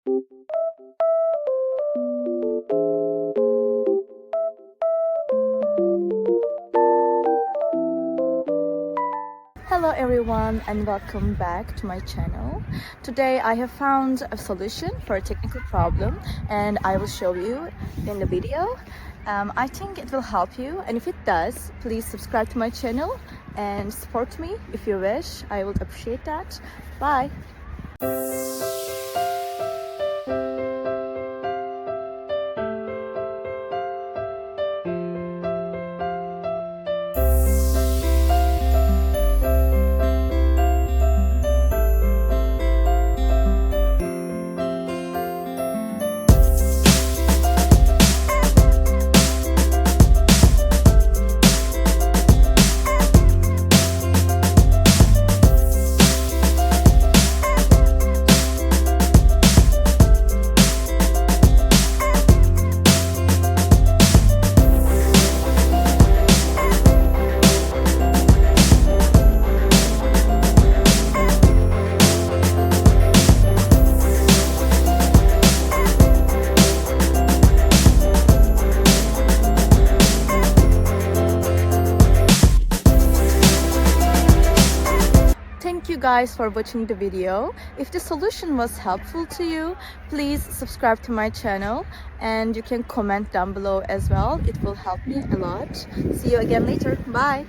Hello everyone and welcome back to my channel. Today I have found a solution for a technical problem and I will show you in the video. I think it will help you, and if it does, please subscribe to my channel and support me if you wish. I would appreciate that. Bye! Thank you guys for watching the video. If the solution was helpful to you, please subscribe to my channel and you can comment down below as well. It will help me a lot. See you again later. Bye!